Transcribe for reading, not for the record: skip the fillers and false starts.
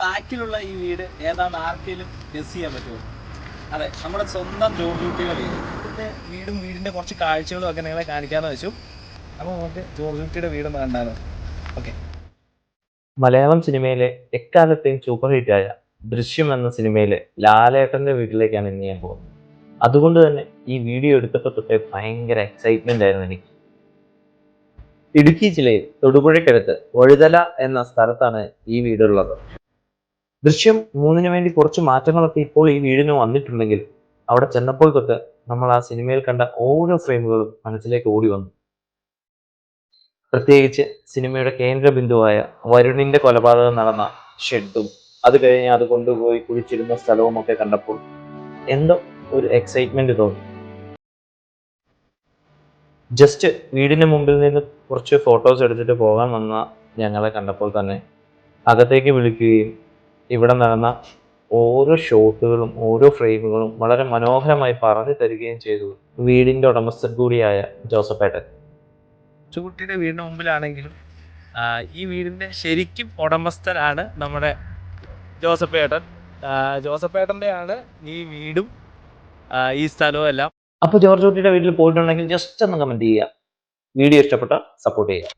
ബാക്കിലുള്ള ഈ വീട് ഏതാണ്ട് ആർക്കെങ്കിലും ഗസ് ചെയ്യാൻ പറ്റുമോ? അതെ, നമ്മുടെ സ്വന്തം ജോർജ് കുട്ടിയുടെ വീട്. ഇതിൻ്റെ വീടിൻ്റെ കുറച്ച് കാഴ്ചകളും ഒക്കെ നിങ്ങളെ കാണിക്കാമെന്ന് വെച്ചു. അപ്പോൾ നമുക്ക് ജോർജ് കുട്ടിയുടെ വീടൊന്ന് കണ്ടാലോ? ഓക്കെ. മലയാളം സിനിമയിലെ എക്കാലത്തെയും സൂപ്പർ ഹിറ്റായ ദൃശ്യം എന്ന സിനിമയിലെ ലാലേട്ടൻ്റെ വീട്ടിലേക്കാണ് ഇന്ന് ഞാൻ പോകുന്നത്. അതുകൊണ്ട് തന്നെ ഈ വീഡിയോ എടുത്തപ്പോൾ തൊട്ടേ ഭയങ്കര എക്സൈറ്റ്മെൻ്റ് ആയിരുന്നു എനിക്ക്. ഇടുക്കി ജില്ലയിൽ തൊടുപുഴയ്ക്കടുത്ത് വഴുതല എന്ന സ്ഥലത്താണ് ഈ വീടുള്ളത്. ദൃശ്യം 3 വേണ്ടി കുറച്ച് മാറ്റങ്ങളൊക്കെ ഇപ്പോൾ ഈ വീടിന് വന്നിട്ടുണ്ടെങ്കിൽ അവിടെ ചെന്നപ്പോൾ തൊട്ട് നമ്മൾ ആ സിനിമയിൽ കണ്ട ഓരോ ഫ്രെയിമുകളും മനസ്സിലേക്ക് ഓടി വന്നു. പ്രത്യേകിച്ച് സിനിമയുടെ കേന്ദ്ര ബിന്ദുവായ വരുണിന്റെ കൊലപാതകം നടന്ന ഷെഡും അത് കഴിഞ്ഞ് അത് കൊണ്ടുപോയി കുഴിച്ചിരുന്ന സ്ഥലവും ഒക്കെ കണ്ടപ്പോൾ എന്തോ ഒരു എക്സൈറ്റ്മെന്റ് തോന്നി. ജസ്റ്റ് വീടിന് മുമ്പിൽ നിന്ന് കുറച്ച് ഫോട്ടോസ് എടുത്തിട്ട് പോകാൻ വന്ന ഞങ്ങളെ കണ്ടപ്പോൾ തന്നെ അകത്തേക്ക് വിളിക്കുകയും ഇവിടെ നടന്ന ഓരോ ഷോട്ടുകളും ഓരോ ഫ്രെയിമുകളും വളരെ മനോഹരമായി പറഞ്ഞു തരികയും ചെയ്തു വീടിന്റെ ഉടമസ്ഥൻ കൂടിയായ ജോസഫേട്ടൻ. കൊച്ചുകുട്ടിയുടെ വീടിന് മുമ്പിലാണെങ്കിലും ഈ വീടിൻ്റെ ശരിക്കും ഉടമസ്ഥനാണ് നമ്മുടെ ജോസഫേട്ടൻ. ജോസഫേട്ടൻ്റെയാണ് ഈ വീടും ഈ സ്ഥലവും എല്ലാം. അപ്പോൾ ജോർജ് കുട്ടിയുടെ വീട്ടിൽ പോയിട്ടുണ്ടെങ്കിൽ ജസ്റ്റ് ഒന്ന് കമന്റ് ചെയ്യുക. വീഡിയോ ഇഷ്ടപ്പെട്ട സപ്പോർട്ട് ചെയ്യുക.